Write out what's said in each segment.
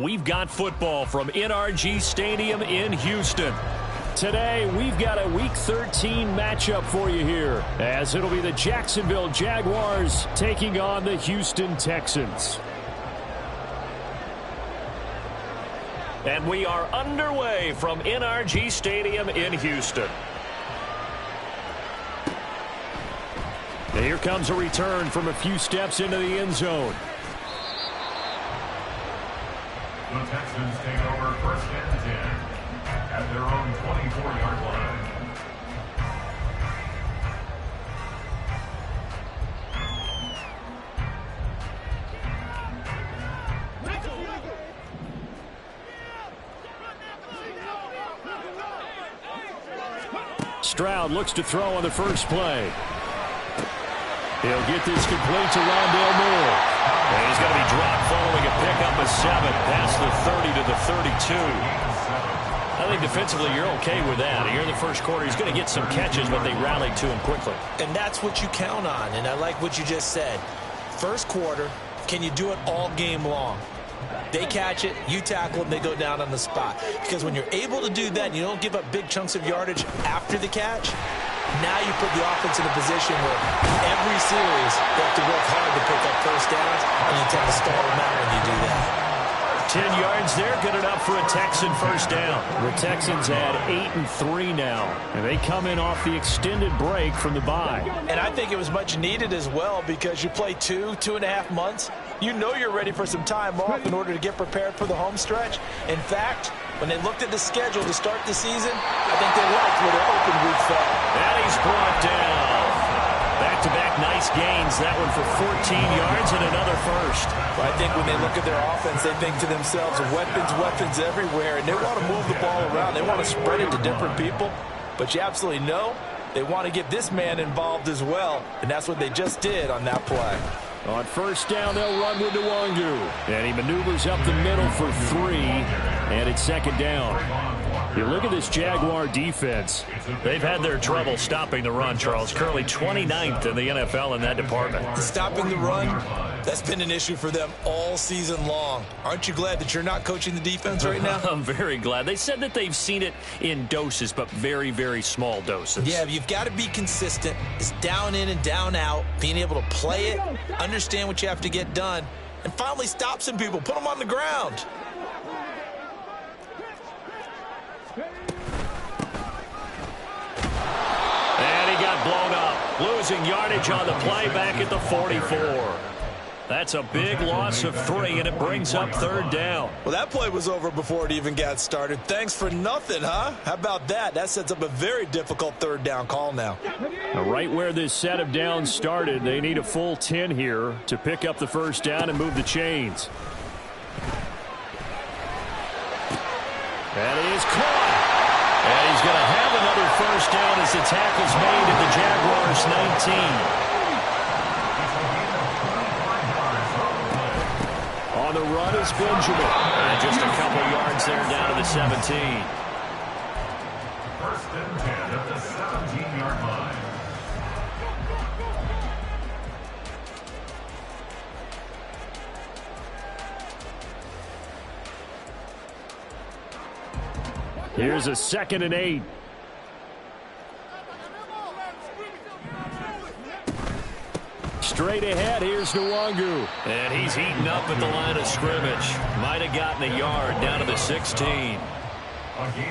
we've got football from NRG Stadium in Houston. Today, we've got a Week 13 matchup for you here, as it'll be the Jacksonville Jaguars taking on the Houston Texans. And we are underway from NRG Stadium in Houston. And here comes a return from a few steps into the end zone. The Texans take over 1st and 10 at their own 24-yard line. Stroud looks to throw on the first play. He'll get this complete to Rondale Moore. And he's going to be dropped following a pickup of 7 past the 30 to the 32. I think defensively you're okay with that. Here in the first quarter, he's going to get some catches, but they rallied to him quickly. And that's what you count on, and I like what you just said. First quarter, can you do it all game long? They catch it, you tackle it, and they go down on the spot. Because when you're able to do that and you don't give up big chunks of yardage after the catch, now you put the offense in a position where every series they have to work hard to pick up first downs, and you tend to stall them out when you do that. 10 yards there, good enough for a Texan first down. The Texans had 8-3 now, and they come in off the extended break from the bye. And I think it was much needed as well, because you play 2.5 months. You know you're ready for some time off in order to get prepared for the home stretch. In fact, when they looked at the schedule to start the season, I think they liked where their open week fell. And he's brought down. Back-to-back nice gains. That one for 14 yards and another first. Well, I think when they look at their offense, they think to themselves, weapons everywhere, and they want to move the ball around. They want to spread it to different people. But you absolutely know they want to get this man involved as well, and that's what they just did on that play. On first down, they'll run with Nwangu. And he maneuvers up the middle for 3, and it's second down. You look at this Jaguar defense. They've had their trouble stopping the run, Charles. Currently 29th in the NFL in that department. Stopping the run, that's been an issue for them all season long. Aren't you glad that you're not coaching the defense right now? I'm very glad. They said that they've seen it in doses, but very, very small doses. Yeah, you've got to be consistent. It's down in and down out, being able to play it, understand what you have to get done, and finally stop some people, put them on the ground. And he got blown up, losing yardage on the play back at the 44. That's a big loss of 3, and it brings up third down. Well, that play was over before it even got started. Thanks for nothing, huh? How about that? That sets up a very difficult third down call now. Right where this set of downs started, they need a full 10 here to pick up the first down and move the chains. That is caught. And he's going to have another first down as the tackle's made at the Jaguars' 19. On the run is Benjamin. And just a couple yards there down to the 17. 1st and 10 at the 17-yard line. Here's a 2nd and 8. Straight ahead, here's Nwangu. And he's eaten up at the line of scrimmage. Might have gotten a yard down to the 16.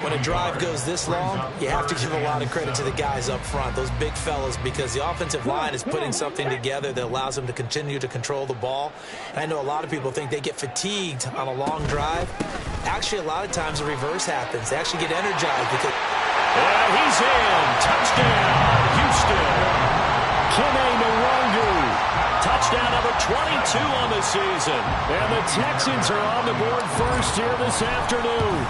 When a drive goes this long, you have to give a lot of credit to the guys up front, those big fellas, because the offensive line is putting something together that allows them to continue to control the ball. And I know a lot of people think they get fatigued on a long drive. Actually, a lot of times the reverse happens. They actually get energized because... And he's in. Touchdown, Houston. Kene Nwangu. Touchdown number 22 on the season. And the Texans are on the board first here this afternoon.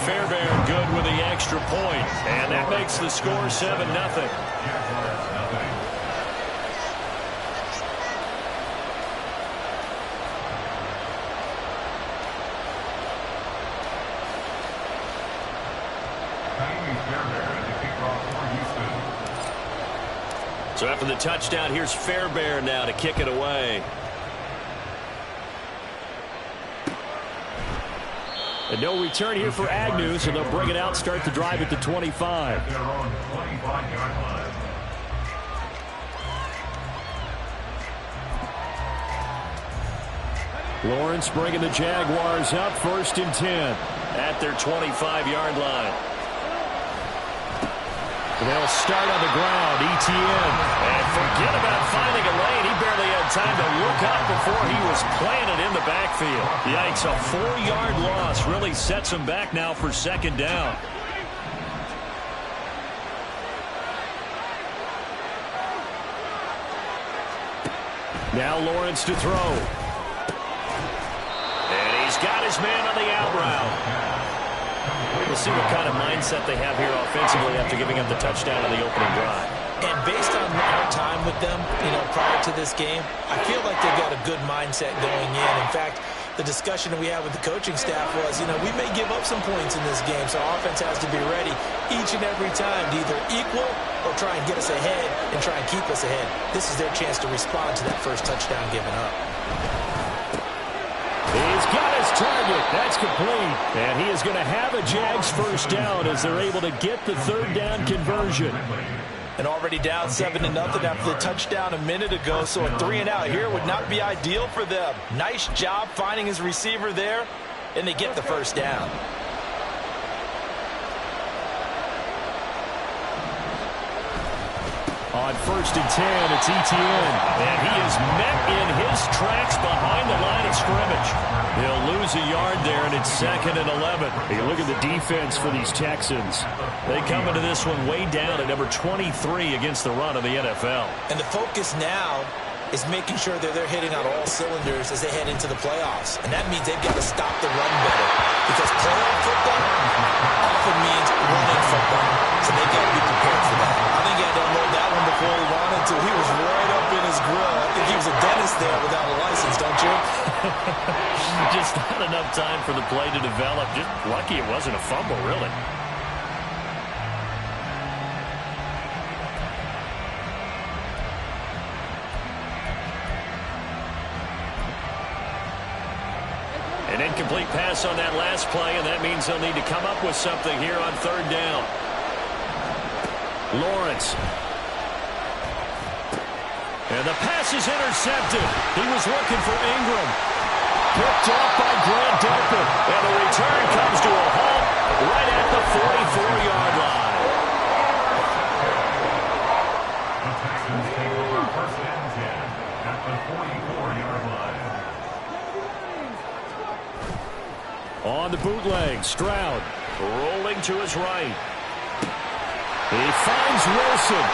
Fairbairn good with the extra point, and that makes the score 7-0. So after the touchdown, here's Fairbairn now to kick it away. And no return here for Agnew, so they'll bring it out, start the drive at the 25. At their own 25-yard line. Lawrence bringing the Jaguars up, 1st and 10 at their 25-yard line. They'll start on the ground, ETN. And forget about finding a lane. He barely had time to look up before he was planted in the backfield. Yikes, a 4-yard loss really sets him back now for 2nd down. Now Lawrence to throw. And he's got his man on the out route. We'll see what kind of mindset they have here offensively after giving up the touchdown on the opening drive. And based on our time with them, prior to this game, I feel like they've got a good mindset going in. In fact, the discussion that we had with the coaching staff was, we may give up some points in this game, so our offense has to be ready each and every time to either equal or try and get us ahead and try and keep us ahead. This is their chance to respond to that first touchdown given up. He's got his target. That's complete. And he is going to have a Jags first down as they're able to get the 3rd down conversion. And already down 7-0 after the touchdown a minute ago, so a 3-and-out here would not be ideal for them. Nice job finding his receiver there, and they get the first down. On 1st and 10, it's ETN. And he is met in his tracks behind the line of scrimmage. He'll lose a yard there, and it's 2nd and 11. Hey, look at the defense for these Texans. They come into this one way down at number 23 against the run of the NFL. And the focus now is making sure that they're hitting on all cylinders as they head into the playoffs. And that means they've got to stop the run better. Because playoff football often means running football. So they've got to be prepared for that. I think he had to unload that one before he wanted to. He was right up in his grill. I think he was a dentist there without a license, don't you? Just not enough time for the play to develop. Just lucky it wasn't a fumble, really. An incomplete pass on that last play, and that means they'll need to come up with something here on 3rd down. Lawrence. And the pass is intercepted. He was looking for Ingram. Picked off by Grant Delpit. And the return comes to a halt right at the 44-yard line. The Texans take over 1st and 10 at the 44-yard line. On the bootleg, Stroud rolling to his right. He finds Wilson.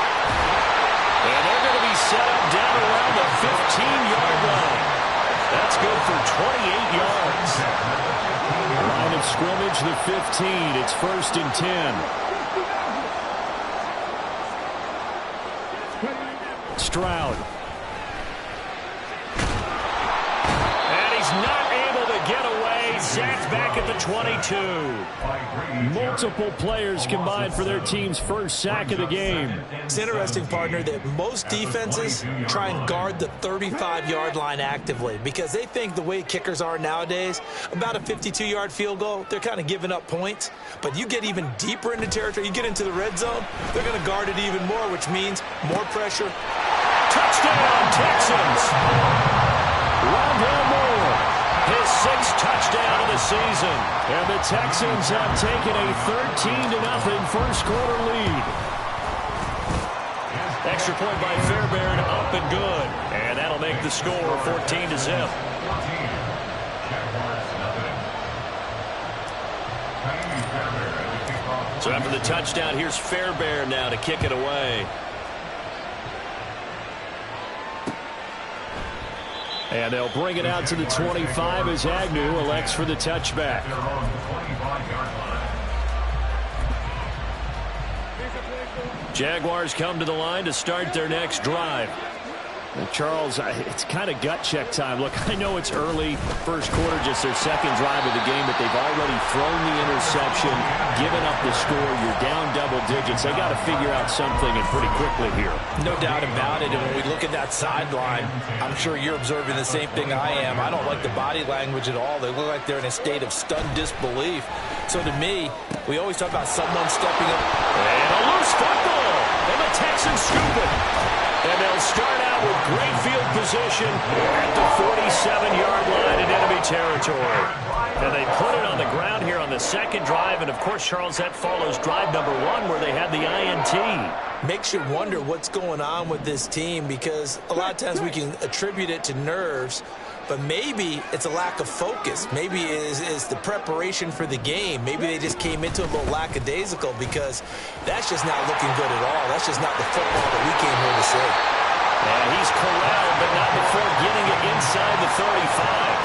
And they're going to be set up down around the 15-yard line. That's good for 28 yards. Line of scrimmage, the 15. It's 1st and 10. Stroud. And he's not able to get away. Sacked back at the 22. Multiple players combined for their team's first sack of the game. It's interesting, partner, that most defenses try and guard the 35-yard line actively because they think the way kickers are nowadays, about a 52-yard field goal, they're kind of giving up points. But you get even deeper into territory, you get into the red zone, they're going to guard it even more, which means more pressure. Touchdown, Texans! Rondale Moore. His 6th touchdown of the season. And the Texans have taken a 13-0 first quarter lead. Extra point by Fairbairn, up and good. And that'll make the score 14-0. So after the touchdown, here's Fairbairn now to kick it away. And they'll bring it out to the 25 as Agnew elects for the touchback. Jaguars come to the line to start their next drive. Charles, it's kind of gut check time. Look, I know it's early, first quarter, just their second drive of the game, but they've already thrown the interception, given up the score. You're down double digits. They got to figure out something, and pretty quickly here. No doubt about it. And when we look at that sideline, I'm sure you're observing the same thing I am. I don't like the body language at all. They look like they're in a state of stunned disbelief. So to me, we always talk about someone stepping up. And a loose football. And the Texans scoop it. And they'll start out with great field position at the 47-yard line in enemy territory. And they put it on the ground here on the second drive. And, of course, Charles, that follows drive number 1 where they had the INT. Makes you wonder what's going on with this team, because a lot of times we can attribute it to nerves, but maybe it's a lack of focus. Maybe it is the preparation for the game. Maybe they just came into a little lackadaisical, because that's just not looking good at all. That's just not the football that we came here to see. And he's corralled, but not before getting it inside the 35.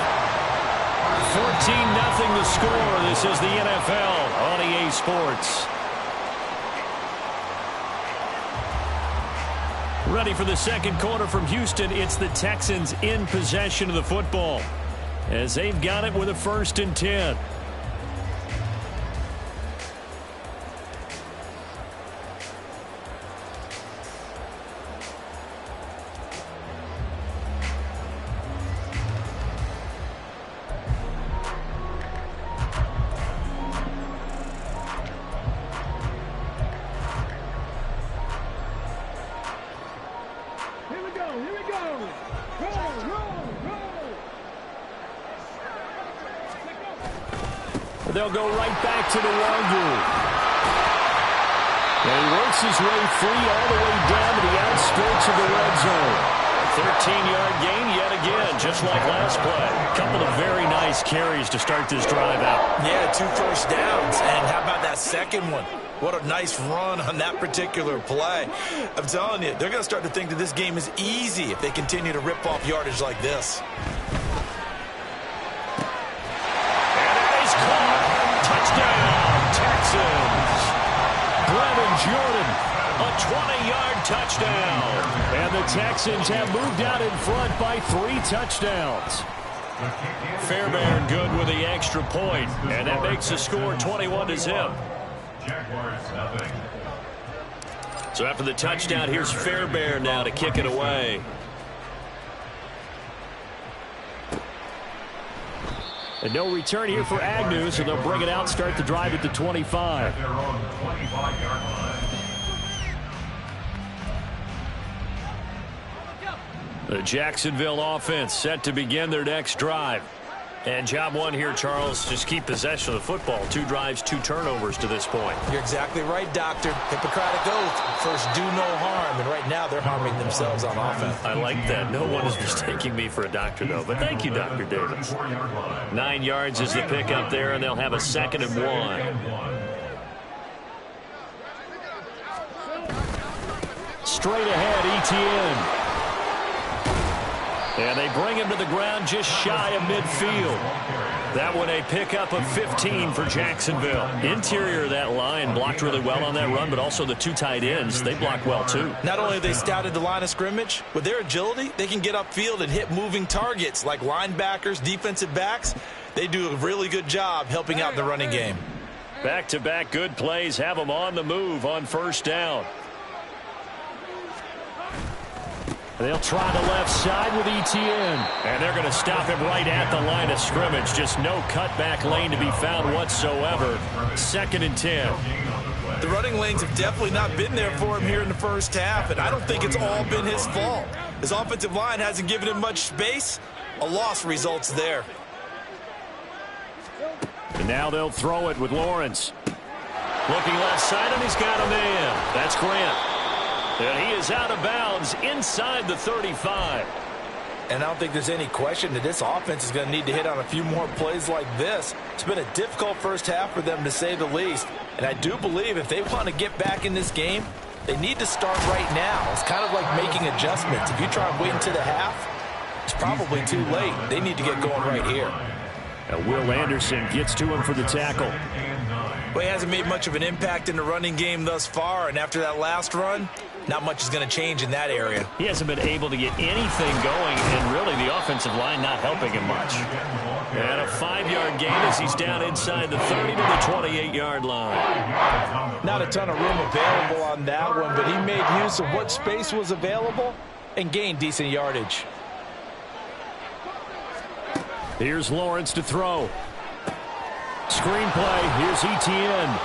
14-0 the score. This is the NFL on EA Sports. Ready for the second quarter from Houston. It's the Texans in possession of the football as they've got it with a 1st and 10. They'll go right back to the Wagyu. And he works his way free all the way down to the outskirts of the red zone. 13-yard gain yet again, just like last play. A couple of very nice carries to start this drive out. Yeah, 2 first downs. And how about that second one? What a nice run on that particular play. I'm telling you, they're going to start to think that this game is easy if they continue to rip off yardage like this. Jordan, a 20-yard touchdown. And the Texans have moved out in front by 3 touchdowns. Fairbairn good with the extra point, and that makes the score 21-0. So after the touchdown, here's Fairbairn now to kick it away. And no return here for Agnew, so they'll bring it out, start the drive at the 25. The Jacksonville offense set to begin their next drive. And job 1 here, Charles, just keep possession of the football. 2 drives, 2 turnovers to this point. You're exactly right, Doctor. Hippocratic oath. First, do no harm. And right now, they're harming themselves on offense. I like that. No one is mistaking me for a doctor, though. But thank you, Dr. Davis. 9 yards is the pickup there, and they'll have a 2nd and 1. Straight ahead, Etienne. And they bring him to the ground just shy of midfield. That one a pickup of 15 for Jacksonville. Interior of that line blocked really well on that run, but also the 2 tight ends, they block well too. Not only have they scouted the line of scrimmage, with their agility, they can get upfield and hit moving targets like linebackers, defensive backs. They do a really good job helping out the running game. Back-to-back good plays have them on the move on 1st down. They'll try the left side with Etienne. And they're going to stop him right at the line of scrimmage. Just no cutback lane to be found whatsoever. 2nd and 10. The running lanes have definitely not been there for him here in the first half, and I don't think it's all been his fault. His offensive line hasn't given him much space. A loss results there. And now they'll throw it with Lawrence. Looking left side, and he's got a man. That's Grant. And he is out of bounds inside the 35. And I don't think there's any question that this offense is going to need to hit on a few more plays like this. It's been a difficult first half for them, to say the least. And I do believe if they want to get back in this game, they need to start right now. It's kind of like making adjustments. If you try and wait until the half, it's probably too late. They need to get going right here. And Will Anderson gets to him for the tackle. Well, he hasn't made much of an impact in the running game thus far, and after that last run, Not much is going to change in that area. He hasn't been able to get anything going, and really the offensive line not helping him much. And a 5-yard gain as he's down inside the 30 to the 28-yard line. Not a ton of room available on that one, but he made use of what space was available and gained decent yardage. Here's Lawrence to throw. Screenplay. Here's Etienne.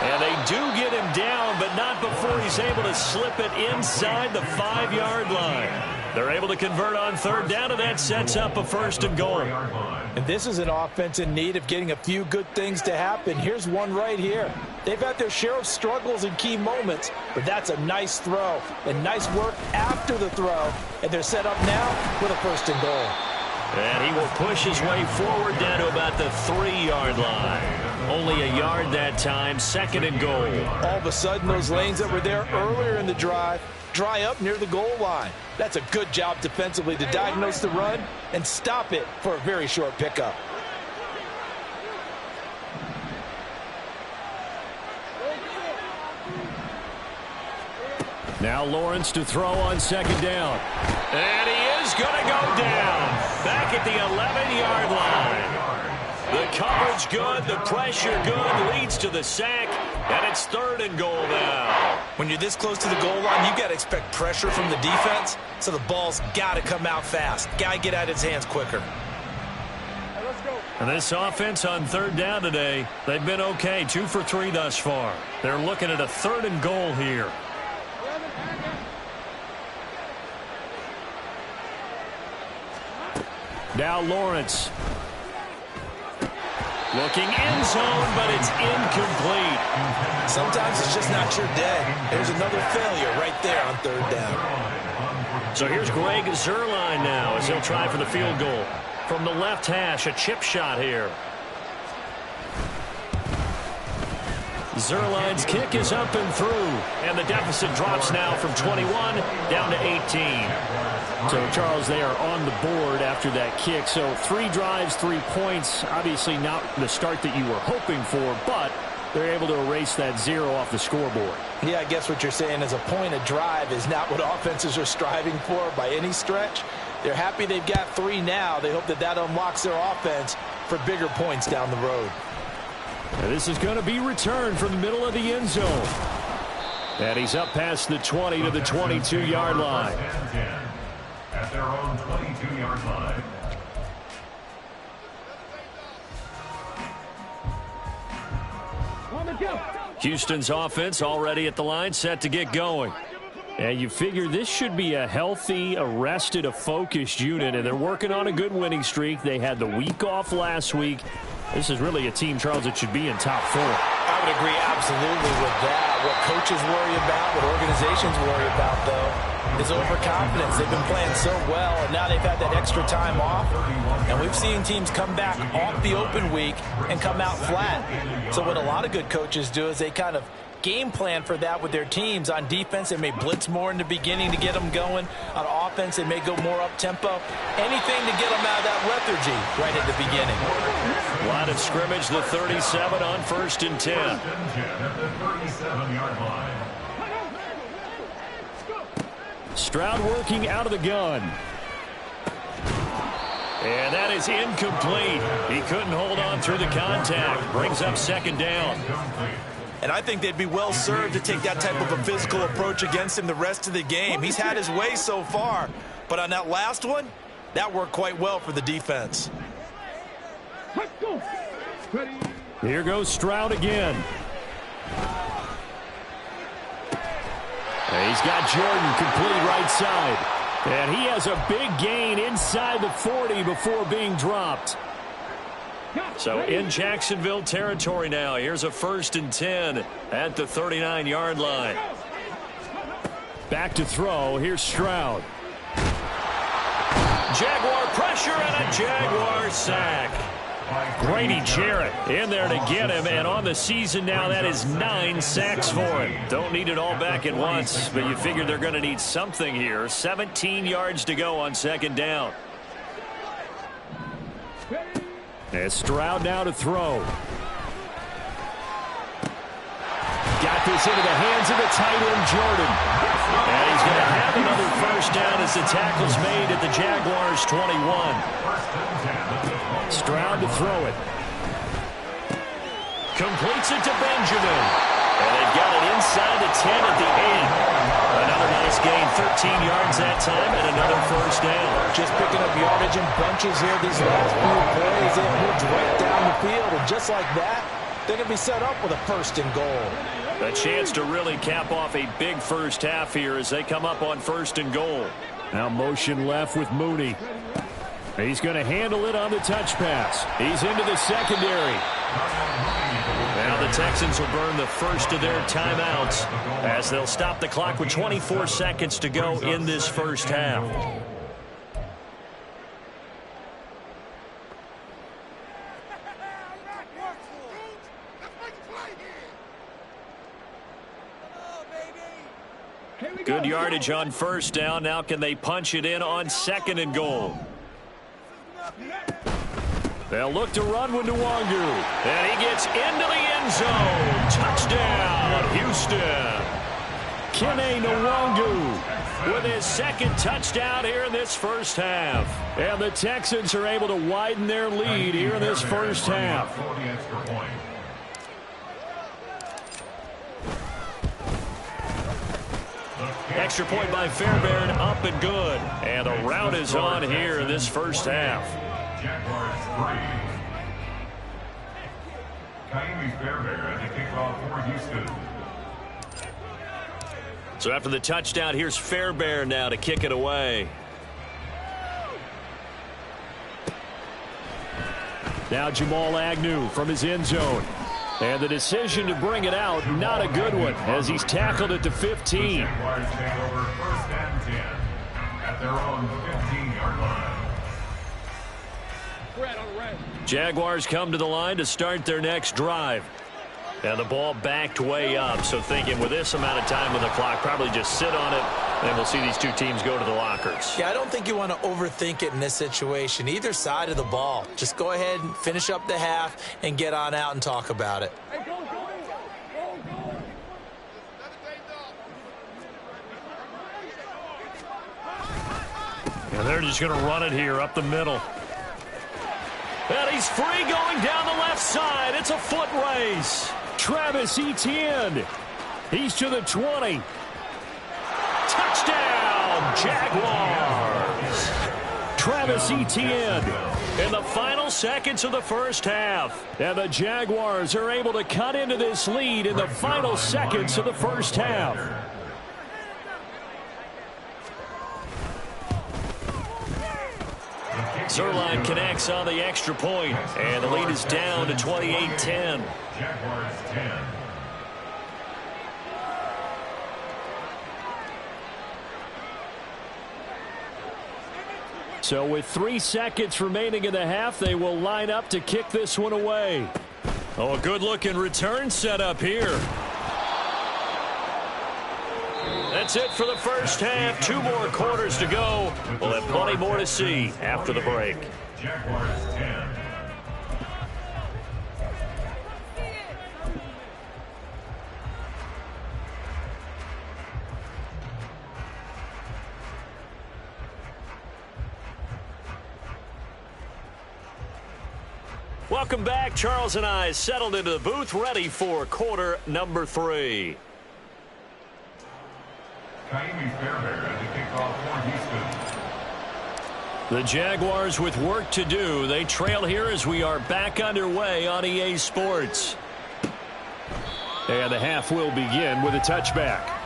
And they do get him down, but not before he's able to slip it inside the 5-yard line. They're able to convert on third down, and that sets up a 1st and goal. And this is an offense in need of getting a few good things to happen. Here's one right here. They've had their share of struggles in key moments, but that's a nice throw and nice work after the throw. And they're set up now with a 1st and goal. And he will push his way forward down to about the 3-yard line. Only a yard that time, 2nd and goal. All of a sudden, those lanes that were there earlier in the drive dry up near the goal line. That's a good job defensively to diagnose the run and stop it for a very short pickup. Now Lawrence to throw on 2nd down. And he is going to go down. Back at the 11-yard line. The coverage good, the pressure good, leads to the sack, and it's 3rd and goal now. When you're this close to the goal line, you got to expect pressure from the defense, so the ball's got to come out fast. Got to get out of his hands quicker. And this offense on 3rd down today, they've been okay, 2 for 3 thus far. They're looking at a 3rd and goal here. Now Lawrence. Looking end zone, but it's incomplete. Sometimes it's just not your day. There's another failure right there on 3rd down. So here's Greg Zuerlein now as he'll try for the field goal. From the left hash, a chip shot here. Zuerlein's kick is up and through, and the deficit drops now from 21 down to 18. So, Charles, they are on the board after that kick. So 3 drives, 3 points. Obviously not the start that you were hoping for, but they're able to erase that 0 off the scoreboard. Yeah, I guess what you're saying is a point a drive is not what offenses are striving for by any stretch. They're happy they've got 3 now. They hope that that unlocks their offense for bigger points down the road. And this is going to be returned from the middle of the end zone. And he's up past the 20 to the 22-yard line. At their own 22-yard line. Houston's offense already at the line, set to get going. And you figure this should be a healthy, arrested, a focused unit, and they're working on a good winning streak. They had the week off last week. This is really a team, Charles, that should be in top 4. I would agree absolutely with that. What coaches worry about, what organizations worry about, though, is overconfidence. They've been playing so well, and now they've had that extra time off. And we've seen teams come back off the open week and come out flat. So what a lot of good coaches do is they kind of game plan for that with their teams. On defense, they may blitz more in the beginning to get them going. On offense, they may go more up-tempo. Anything to get them out of that lethargy right at the beginning. Line of scrimmage, the 37 on 1st and 10. At the 37-yard line. Stroud working out of the gun. And that is incomplete. He couldn't hold on through the contact. Brings up 2nd down. And I think they'd be well served to take that type of a physical approach against him the rest of the game. He's had his way so far. But on that last one, that worked quite well for the defense. Here goes Stroud again. And he's got Jordan complete right side. And he has a big gain inside the 40 before being dropped. So in Jacksonville territory now. Here's a 1st and 10 at the 39-yard line. Back to throw. Here's Stroud. Jaguar pressure and a Jaguar sack. Grady Jarrett in there to get him, and on the season now, that is 9 sacks for him. Don't need it all back at once, but you figure they're going to need something here. 17 yards to go on 2nd down. And Stroud now to throw. got this into the hands of the tight end, Jordan. And he's going to have another first down as the tackle's made at the Jaguars' 21. Stroud to throw it. Completes it to Benjamin. And they've got it inside the 10 at the 8. Another nice gain, 13 yards that time, and another first down. Just picking up yardage in bunches here these last few plays. They moved right down the field, and just like that, they're going to be set up with a first and goal. A chance to really cap off a big first half here as they come up on first and goal. Now motion left with Mooney. He's going to handle it on the touch pass. He's into the secondary. Now the Texans will burn the first of their timeouts as they'll stop the clock with 24 seconds to go in this first half. Good yardage on first down. Now can they punch it in on second and goal? They'll look to run with Nwangu. And he gets into the end zone. Touchdown, Houston. Kene Nwangu with his second touchdown here in this first half. And the Texans are able to widen their lead here in this first half. Extra point by Fairbairn, up and good. And the rout is on here in this first half. Jaguars 3. Kaimi Fairbairn to kick off for Houston. So after the touchdown, here's Fairbairn now to kick it away. Now Jamal Agnew from his end zone. And the decision to bring it out, not a good one, as he's tackled at the 15. The Jaguars take over first and 10 at their own 15-yard line. Jaguars come to the line to start their next drive. And the ball backed way up, so thinking with this amount of time on the clock, probably just sit on it, and we'll see these two teams go to the lockers. Yeah, I don't think you want to overthink it in this situation. Either side of the ball. Just go ahead and finish up the half and get on out and talk about it. And they're just going to run it here up the middle. And he's free going down the left side. It's a foot race. Travis Etienne. He's to the 20. Touchdown, Jaguars. Travis Etienne in the final seconds of the first half. And the Jaguars are able to cut into this lead in the final seconds of the first half. Zerline connects on the extra point, and the lead is down to 28-10. Jaguars 10. So with 3 seconds remaining in the half, they will line up to kick this one away. Oh, a good-looking return setup here. That's it for the first half. 2 more quarters to go. We'll have plenty more to see after the break. Jaguars 10. Welcome back. Charles and I settled into the booth, ready for quarter number 3. Kaimi Fairbairn to kick off for Houston. The Jaguars with work to do. They trail here as we are back underway on EA Sports. And the half will begin with a touchback.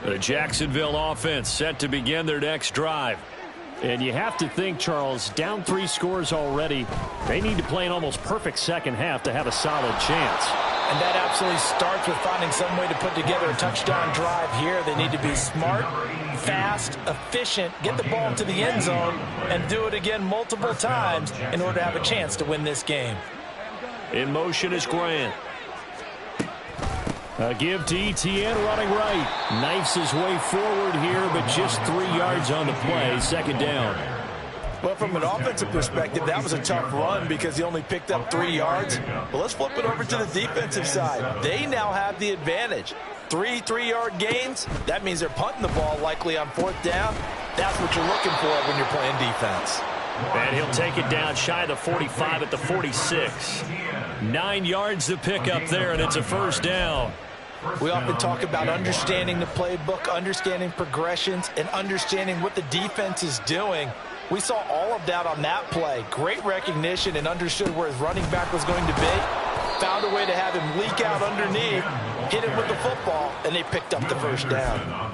The Jacksonville offense set to begin their next drive. And you have to think, Charles, down 3 scores already. They need to play an almost perfect second half to have a solid chance. And that absolutely starts with finding some way to put together a touchdown drive here. They need to be smart, fast, efficient, get the ball to the end zone, and do it again multiple times in order to have a chance to win this game. In motion is Grant. A give to Etienne running right. Knifes his way forward here, but just 3 yards on the play. Second down. Well, from an offensive perspective, that was a tough run because he only picked up 3 yards. But let's flip it over to the defensive side. They now have the advantage. 3 3-yard gains. That means they're punting the ball likely on 4th down. That's what you're looking for when you're playing defense. And he'll take it down shy of the 45 at the 46. 9 yards to pick up there, and it's a first down. We often talk about understanding the playbook, understanding progressions, and understanding what the defense is doing. We saw all of that on that play. Great recognition and understood where his running back was going to be. Found a way to have him leak out underneath, hit him with the football, and they picked up the first down.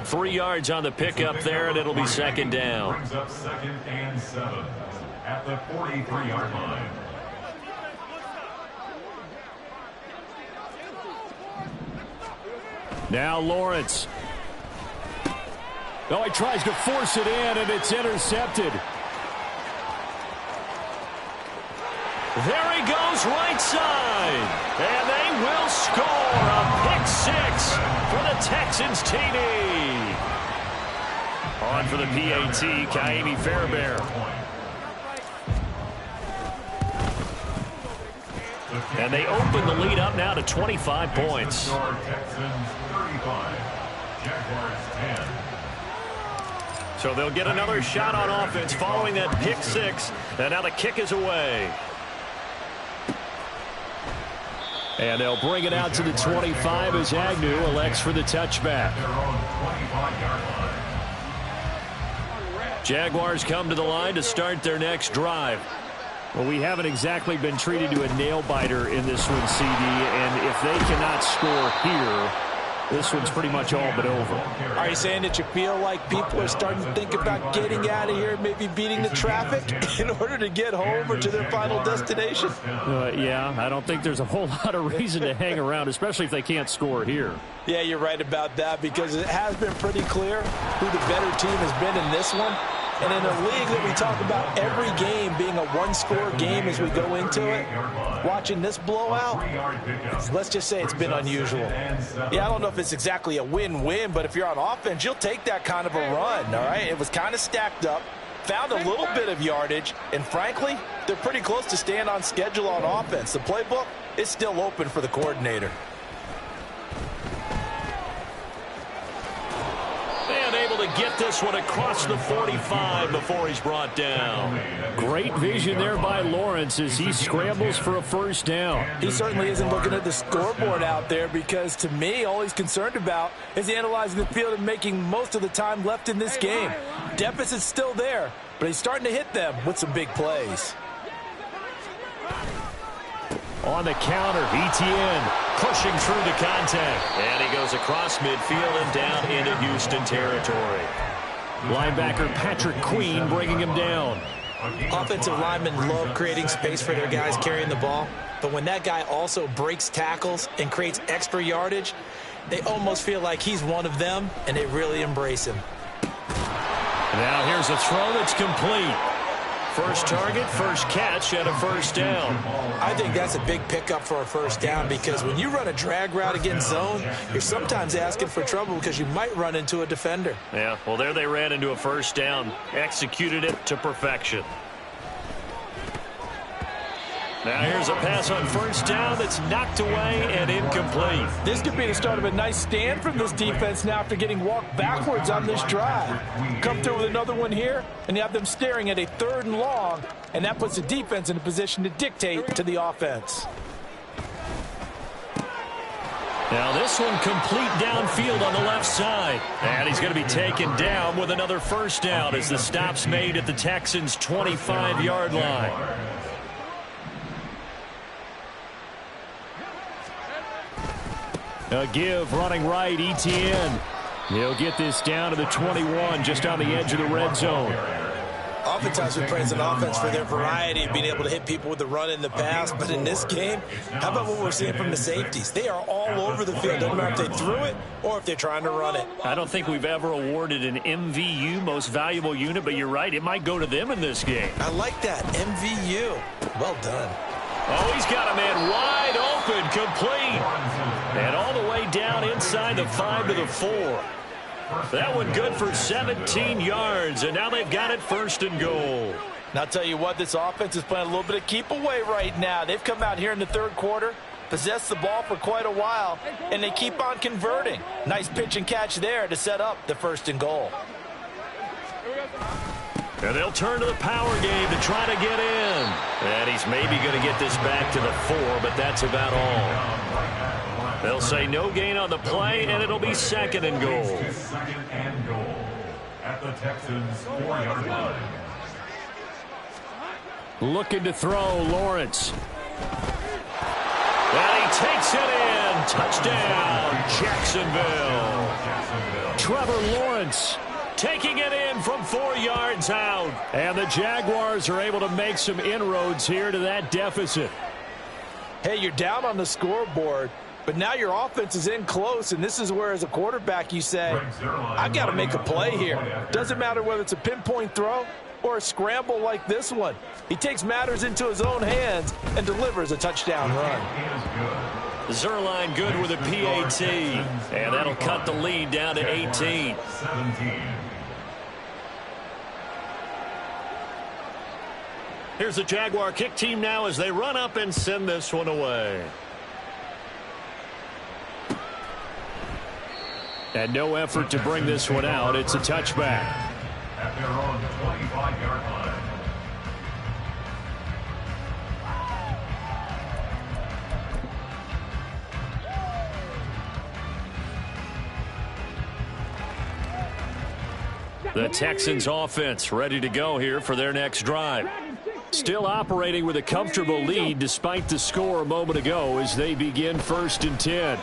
3 yards on the pickup there, and it'll be second down. Brings up 2nd and 7 at the 43-yard line. Now Lawrence. Oh, he tries to force it in, and it's intercepted. There he goes right side. And they will score a pick 6 for the Texans TD. On for the PAT, Kaimi Fairbairn. And they open the lead up now to 25 points. Texans 35, Jaguars 10. So they'll get another shot on offense following that pick 6. And now the kick is away. And they'll bring it out to the 25 as Agnew elects for the touchback. Jaguars come to the line to start their next drive. Well, we haven't exactly been treated to a nail-biter in this one, CD, and if they cannot score here, this one's pretty much all but over. Are you saying that you feel like people are starting to think about getting out of here, maybe beating the traffic in order to get home or to their final destination? Yeah, I don't think there's a whole lot of reason to hang around, especially if they can't score here. Yeah, you're right about that because it has been pretty clear who the better team has been in this one. And in a league that we talk about every game being a one-score game as we go into it, watching this blowout, let's just say it's been unusual. Yeah, I don't know if it's exactly a win-win, but if you're on offense, you'll take that kind of a run, all right? It was kind of stacked up, found a little bit of yardage, and frankly, they're pretty close to staying on schedule on offense. The playbook is still open for the coordinator. Able to get this one across the 45 before he's brought down. Great vision there by Lawrence as he scrambles for a first down. He certainly isn't looking at the scoreboard out there because, to me, all he's concerned about is analyzing the field and making most of the time left in this game. Deficit's still there, but he's starting to hit them with some big plays. On the counter, Etienne pushing through the contact. And he goes across midfield and down into Houston territory. Linebacker Patrick Queen bringing him down. Offensive linemen love creating space for their guys carrying the ball. But when that guy also breaks tackles and creates extra yardage, they almost feel like he's one of them, and they really embrace him. Now here's a throw that's complete. First target, first catch, and a first down. I think that's a big pickup for a first down because when you run a drag route against zone, you're sometimes asking for trouble because you might run into a defender. Yeah, well, there they ran into a first down. Executed it to perfection. Now here's a pass on first down that's knocked away and incomplete. This could be the start of a nice stand from this defense now after getting walked backwards on this drive. Come through with another one here, and you have them staring at a 3rd and long, and that puts the defense in a position to dictate to the offense. Now this one complete downfield on the left side. And he's going to be taken down with another first down as the stop's made at the Texans' 25-yard line. A give running right, Etienne. He'll get this down to the 21, just on the edge of the red zone. Oftentimes we praise an offense for their variety of being able to hit people with the run in the pass, but in this game, how about what we're seeing from the safeties? They are all over the field. Doesn't matter if they threw it or if they're trying to run it. I don't think we've ever awarded an MVU, most valuable unit, but you're right, it might go to them in this game. I like that, MVU. Well done. Oh, he's got a man wide open, complete. And all the way down inside the 5 to the 4. That one good for 17 yards, and now they've got it 1st and goal. And I'll tell you what, this offense is playing a little bit of keep away right now. They've come out here in the 3rd quarter, possessed the ball for quite a while, and they keep on converting. Nice pitch and catch there to set up the 1st and goal. And they'll turn to the power game to try to get in. And he's maybe going to get this back to the 4, but that's about all. They'll say no gain on the play, and it'll be 2nd and goal. 2nd and goal at the Texans' 4-yard line. Looking to throw, Lawrence. And he takes it in. Touchdown, Jacksonville. Trevor Lawrence taking it in from 4 yards out. And the Jaguars are able to make some inroads here to that deficit. Hey, you're down on the scoreboard, but now your offense is in close, and this is where, as a quarterback, you say, I've got to make a play here. Doesn't matter whether it's a pinpoint throw or a scramble like this one. He takes matters into his own hands and delivers a touchdown run. Zerline good with a PAT, and that'll cut the lead down to 18. Here's the Jaguar kick team now as they run up and send this one away. And no effort to bring this one out. It's a touchback. At their own 25-yard line. The Texans offense ready to go here for their next drive. Still operating with a comfortable lead despite the score a moment ago as they begin 1st and 10.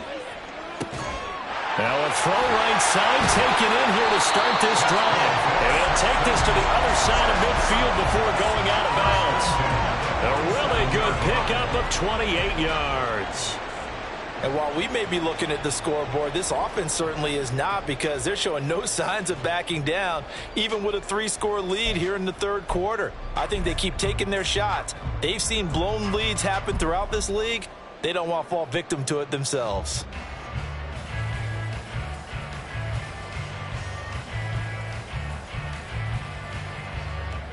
Now a throw right side taken in here to start this drive. And he'll take this to the other side of midfield before going out of bounds. A really good pickup of 28 yards. And while we may be looking at the scoreboard, this offense certainly is not, because they're showing no signs of backing down, even with a 3-score lead here in the 3rd quarter. I think they keep taking their shots. They've seen blown leads happen throughout this league. They don't want to fall victim to it themselves.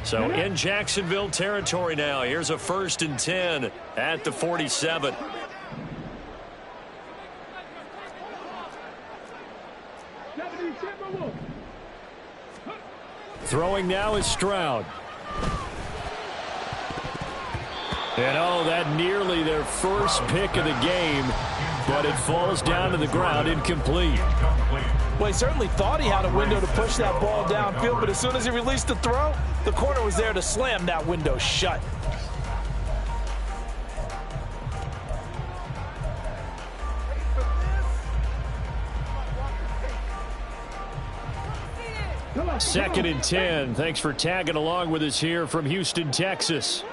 So in Jacksonville territory now. Here's a 1st and 10 at the 47. Throwing now is Stroud. And oh, that nearly their first pick of the game, but it falls down to the ground incomplete. Well, he certainly thought he had a window to push that ball downfield, but as soon as he released the throw, the corner was there to slam that window shut. Second and 10. Thanks for tagging along with us here from Houston, Texas.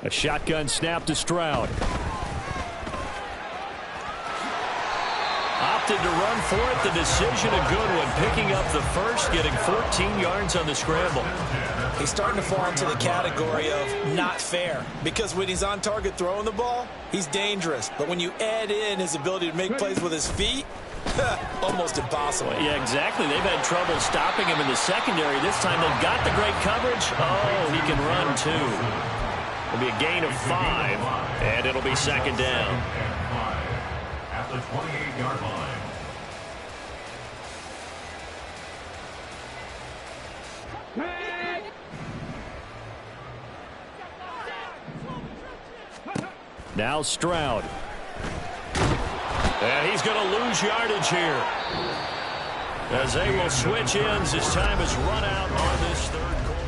A shotgun snap to Stroud. Opted to run for it. The decision a good one. Picking up the first, getting 14 yards on the scramble. He's starting to fall into the category of not fair, because when he's on target throwing the ball, he's dangerous. But when you add in his ability to make plays with his feet, almost impossible. Well, yeah, exactly. They've had trouble stopping him in the secondary. This time they've got the great coverage. Oh, he can run too. It'll be a gain of 5, and it'll be 2nd down. At the 28-yard line. Now Stroud. And he's going to lose yardage here, as they will switch ends. His time is run out on this 3rd quarter.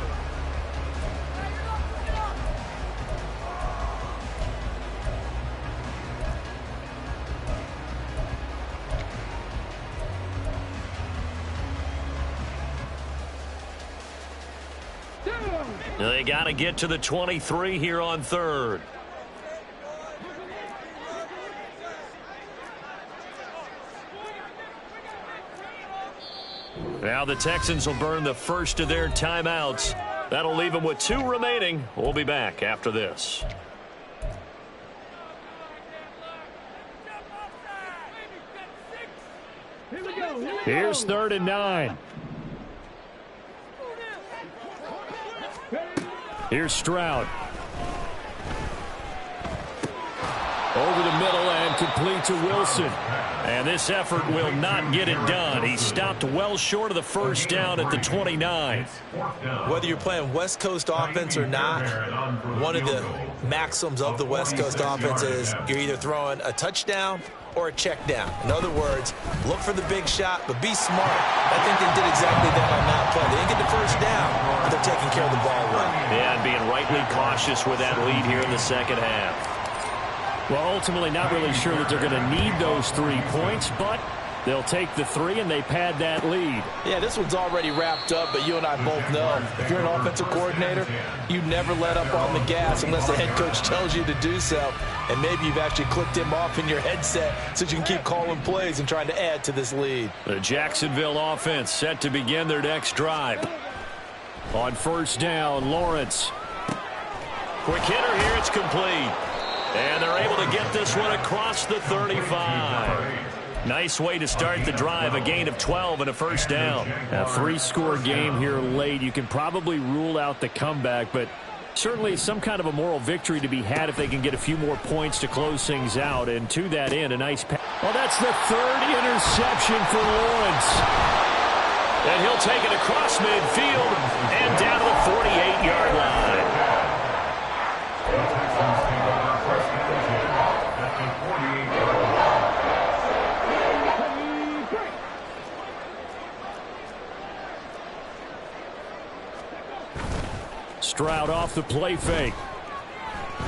They got to get to the 23 here on 3rd. Now the Texans will burn the first of their timeouts. That'll leave them with 2 remaining. We'll be back after this. Here's 3rd and 9. Here's Stroud. Over the middle and complete to Wilson. And this effort will not get it done. He stopped well short of the first down at the 29. Whether you're playing West Coast offense or not, one of the maxims of the West Coast offense is you're either throwing a touchdown or a check down. In other words, look for the big shot, but be smart. I think they did exactly that on that play. They didn't get the first down, but they're taking care of the ball well. Yeah, and being rightly cautious with that lead here in the second half. Well, ultimately not really sure that they're going to need those 3 points, but they'll take the 3 and they pad that lead. Yeah, this one's already wrapped up, but you and I both know if you're an offensive coordinator, you never let up on the gas unless the head coach tells you to do so. And maybe you've actually clicked him off in your headset so you can keep calling plays and trying to add to this lead. The Jacksonville offense set to begin their next drive. On 1st down, Lawrence. Quick hitter here, it's complete. And they're able to get this one across the 35. Nice way to start the drive, a gain of 12 and a first down. A 3-score game here late. You can probably rule out the comeback, but certainly some kind of a moral victory to be had if they can get a few more points to close things out. And to that end, a nice pass. Well, that's the 3rd interception for Lawrence. And he'll take it across midfield and down to the 48-yard line. Stroud off the play fake.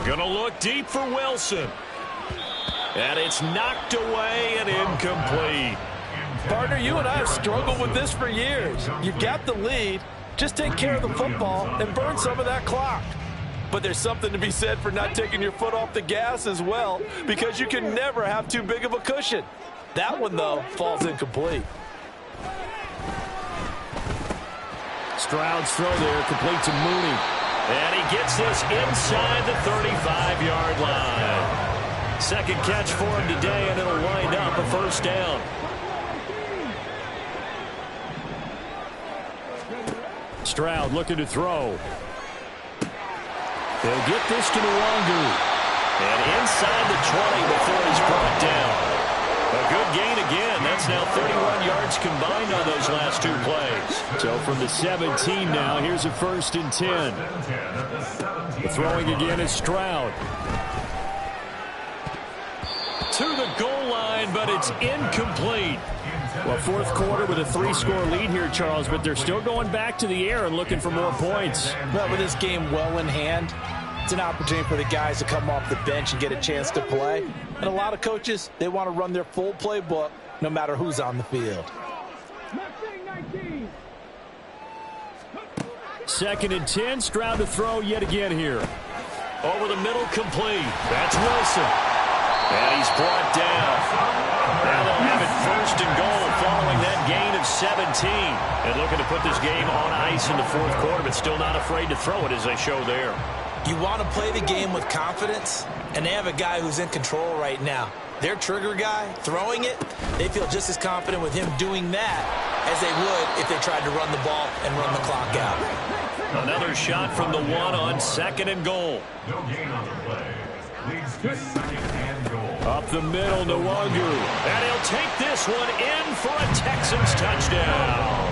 Gonna look deep for Wilson. And it's knocked away and incomplete. Partner, you and I have struggled with this for years. You've got the lead. Just take care of the football and burn some of that clock. But there's something to be said for not taking your foot off the gas as well, because you can never have too big of a cushion. That one, though, falls incomplete. Stroud's throw there, complete to Mooney. And he gets this inside the 35-yard line. Second catch for him today, and it'll wind up a first down. Stroud looking to throw. They'll get this to Nwangu. And inside the 20 before he's brought down. A good gain again. That's now 31 yards combined on those last 2 plays. So from the 17 now, here's a 1st and 10. The throwing again is Stroud. To the goal line, but it's incomplete. Well, 4th quarter with a 3-score lead here, Charles, but they're still going back to the air and looking for more points. Well, with this game well in hand, it's an opportunity for the guys to come off the bench and get a chance to play. And a lot of coaches, they want to run their full playbook no matter who's on the field. 2nd and 10, Stroud to throw yet again here. Over the middle, complete. That's Wilson. And he's brought down. Now they'll have it 1st and goal following that gain of 17. And looking to put this game on ice in the 4th quarter, but still not afraid to throw it as they show there. You want to play the game with confidence, and they have a guy who's in control right now. Their trigger guy, throwing it, they feel just as confident with him doing that as they would if they tried to run the ball and run the clock out. Another shot from the 1 on 2nd and goal. No gain on the play. Leads to 2nd and goal. Up the middle, Nwangu. And he'll take this one in for a Texans touchdown.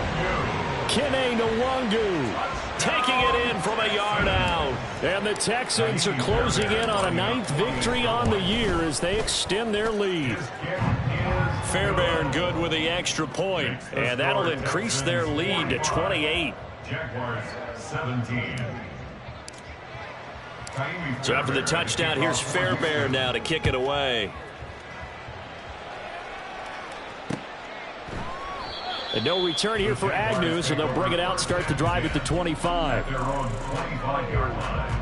Kene Nwangu taking it in from a yard out. And the Texans are closing in on a 9th victory on the year as they extend their lead. Fairbairn good with the extra point, and that'll increase their lead to 28. Jaguars 17. So after the touchdown, here's Fairbairn now to kick it away. And no return here for Agnew, so they'll bring it out, start the drive at the 25. Their own 25-yard line.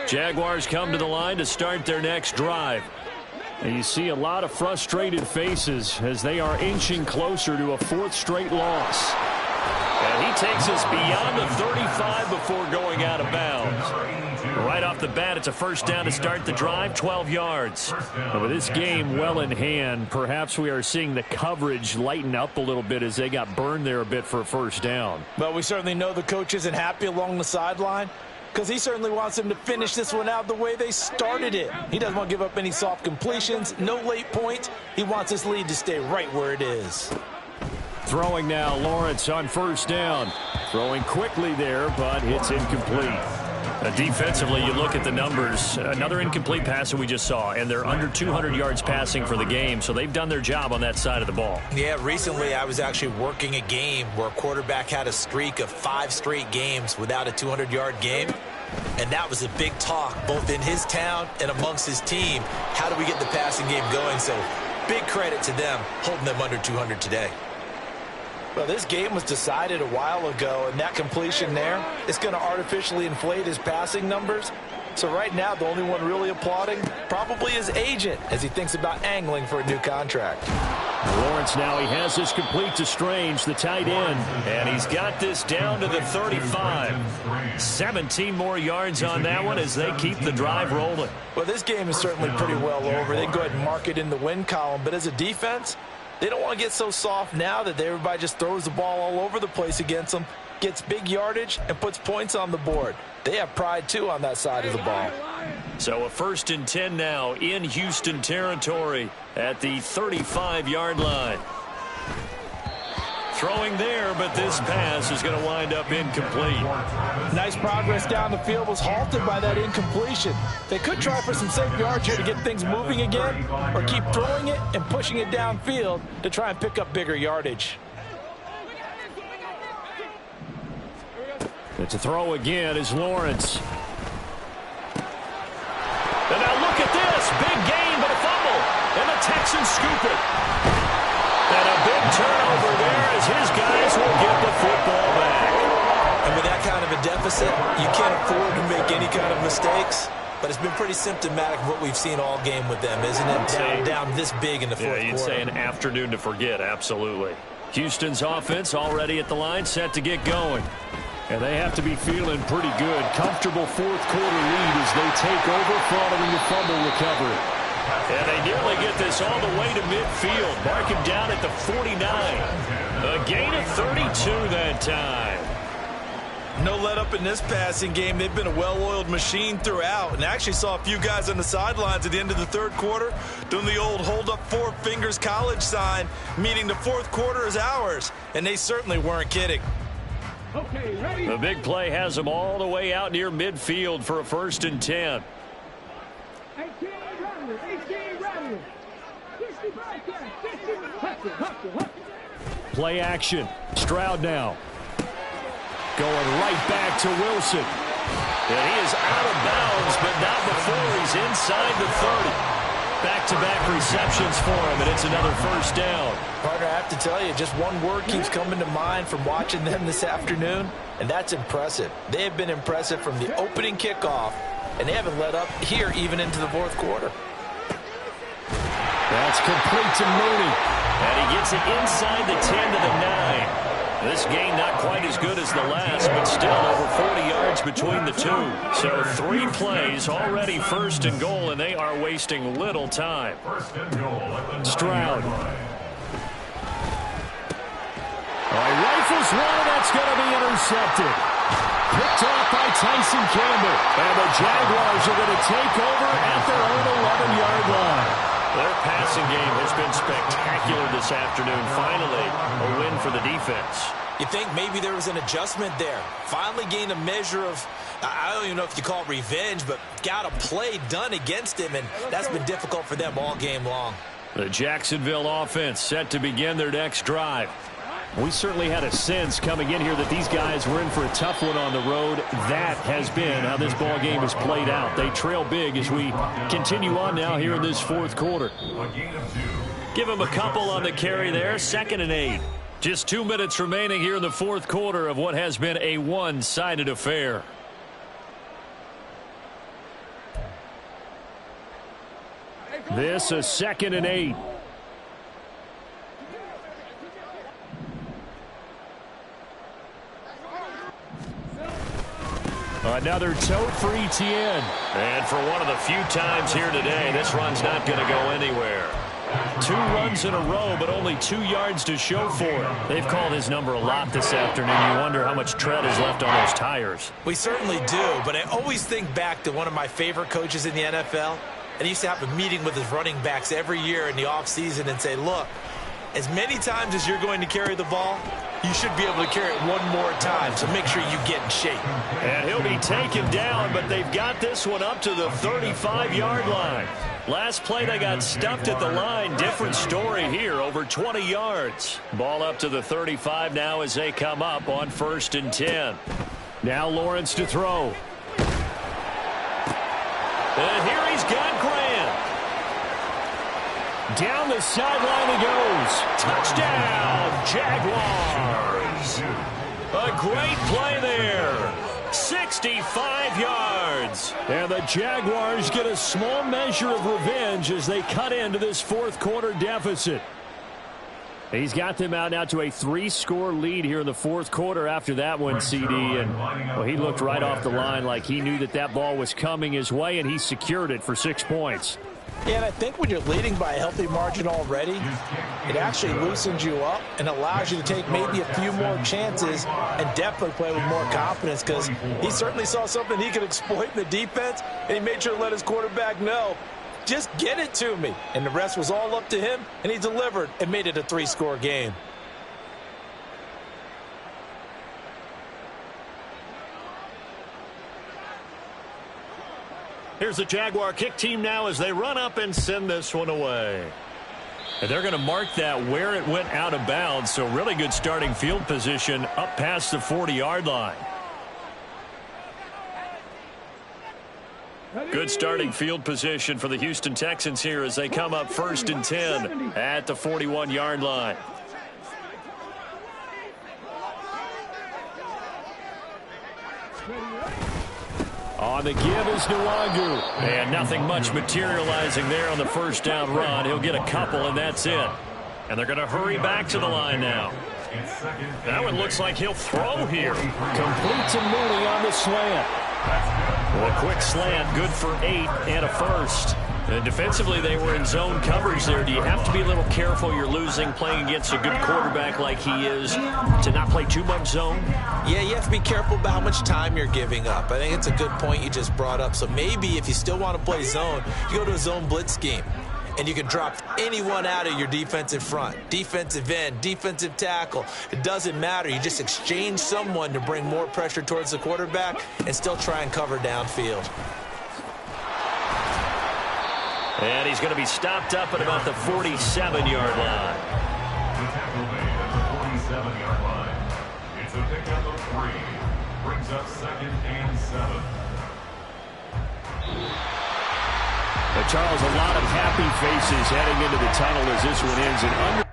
Jaguars come to the line to start their next drive. And you see a lot of frustrated faces as they are inching closer to a fourth straight loss. And he takes us beyond the 35 before going out of bounds. Right off the bat, it's a first down to start the drive, 12 yards. And with this game well in hand, perhaps we are seeing the coverage lighten up a little bit as they got burned there a bit for a first down. Well, we certainly know the coach isn't happy along the sideline, because he certainly wants them to finish this one out the way they started it. He doesn't want to give up any soft completions, no late points. He wants his lead to stay right where it is. Throwing now, Lawrence on first down. Throwing quickly there, but it's incomplete. Defensively, you look at the numbers. Another incomplete pass that we just saw, and they're under 200 yards passing for the game, so they've done their job on that side of the ball. Yeah, recently I was actually working a game where a quarterback had a streak of 5 straight games without a 200-yard game, and that was a big talk both in his town and amongst his team. How do we get the passing game going? So big credit to them holding them under 200 today. Well, this game was decided a while ago, and that completion there is going to artificially inflate his passing numbers. So right now, the only one really applauding probably his agent as he thinks about angling for a new contract. Lawrence now, he has this complete to Strange, the tight end. And he's got this down to the 35. 17 more yards on that one as they keep the drive rolling. Well, this game is certainly pretty well over. They can go ahead and mark it in the win column. But as a defense, they don't want to get so soft now that everybody just throws the ball all over the place against them, gets big yardage, and puts points on the board. They have pride, too, on that side of the ball. So a 1st and 10 now in Houston territory at the 35-yard line. Throwing there, but this pass is going to wind up incomplete. Nice progress down the field, was halted by that incompletion. They could try for some safe yards here to get things moving again, or keep throwing it and pushing it downfield to try and pick up bigger yardage. It's a throw again is Lawrence. And now look at this. Big gain, but a fumble. And the Texans scoop it. And a big turnover there as his guys will get the football back. And with that kind of a deficit, you can't afford to make any kind of mistakes. But it's been pretty symptomatic of what we've seen all game with them, isn't it? Down this big in the fourth quarter. Yeah, you'd say an afternoon to forget, absolutely. Houston's offense already at the line, set to get going. And they have to be feeling pretty good. Comfortable fourth quarter lead as they take over following the fumble recovery. And they nearly get this all the way to midfield. Mark him down at the 49. A gain of 32 that time. No let up in this passing game. They've been a well-oiled machine throughout. And I actually saw a few guys on the sidelines at the end of the third quarter doing the old hold up 4 fingers college sign, meaning the fourth quarter is ours. And they certainly weren't kidding. Okay, ready. The big play has them all the way out near midfield for a 1st and 10. Play action. Stroud now. Going right back to Wilson. And he is out of bounds, but not before he's inside the 30. Back-to-back receptions for him, and it's another first down. Partner, I have to tell you, just one word keeps coming to mind from watching them this afternoon, and that's impressive. They have been impressive from the opening kickoff, and they haven't let up here even into the fourth quarter. That's complete to Mooney. And he gets it inside the 10 to the 9. This game not quite as good as the last, but still over 40 yards between the two. So 3 plays, already 1st and goal, and they are wasting little time. Stroud. Rifles one, that's going to be intercepted. Picked off by Tyson Campbell. And the Jaguars are going to take over at their own 11-yard line. Their passing game has been spectacular this afternoon. Finally, a win for the defense. You think maybe there was an adjustment there. Finally gained a measure of, I don't even know if you call it revenge, but got a play done against him, and that's been difficult for them all game long. The Jacksonville offense set to begin their next drive. We certainly had a sense coming in here that these guys were in for a tough one on the road. That has been how this ball game has played out. They trail big as we continue on now here in this fourth quarter. Give them a couple on the carry there. 2nd and 8. Just 2 minutes remaining here in the fourth quarter of what has been a one-sided affair. This a 2nd and 8. Another tote for Etienne. And for one of the few times here today, this run's not going to go anywhere. 2 runs in a row, but only 2 yards to show for it. They've called his number a lot this afternoon. You wonder how much tread is left on those tires. We certainly do, but I always think back to one of my favorite coaches in the NFL. And he used to have a meeting with his running backs every year in the offseason and say, look, as many times as you're going to carry the ball, you should be able to carry it one more time, so make sure you get in shape. And he'll be taken down, but they've got this one up to the 35-yard line. Last play, they got stuffed at the line. Different story here, over 20 yards. Ball up to the 35 now as they come up on 1st and 10. Now Lawrence to throw. And here he's got Grant. Down the sideline he goes. Touchdown, Jaguars. A great play there. 65 yards. And the Jaguars get a small measure of revenge as they cut into this 4th quarter deficit. He's got them out now to a 3-score lead here in the 4th quarter after that one, CD. And well, he looked right off the line like he knew that ball was coming his way, and he secured it for 6 points. Yeah, and I think when you're leading by a healthy margin already, it actually loosens you up and allows you to take maybe a few more chances and definitely play with more confidence, because he certainly saw something he could exploit in the defense, and he made sure to let his quarterback know, just get it to me. And the rest was all up to him, and he delivered and made it a 3-score game. Here's the Jaguar kick team now as they run up and send this one away. And they're going to mark that where it went out of bounds, so really good starting field position up past the 40-yard line. Good starting field position for the Houston Texans here as they come up 1st and 10 at the 41-yard line. On the give is Nwangu. And nothing much materializing there on the 1st down run. He'll get a couple, and that's it. And they're going to hurry back to the line now. That one looks like he'll throw here. Complete to Mooney on the slant. Well, a quick slant, good for 8 and a first. And defensively, they were in zone coverage there. Do you have to be a little careful? You're losing playing against a good quarterback like he is to not play too much zone? Yeah, you have to be careful about how much time you're giving up. I think it's a good point you just brought up. So maybe if you still want to play zone, you go to a zone blitz scheme. And you can drop anyone out of your defensive front. Defensive end, defensive tackle. It doesn't matter. You just exchange someone to bring more pressure towards the quarterback and still try and cover downfield. And he's going to be stopped up at about the 47-yard line. The tackle made at the 47-yard line. It's a pickup of 3. Brings up 2nd and 7. But Charles, a lot of happy faces heading into the tunnel as this one ends.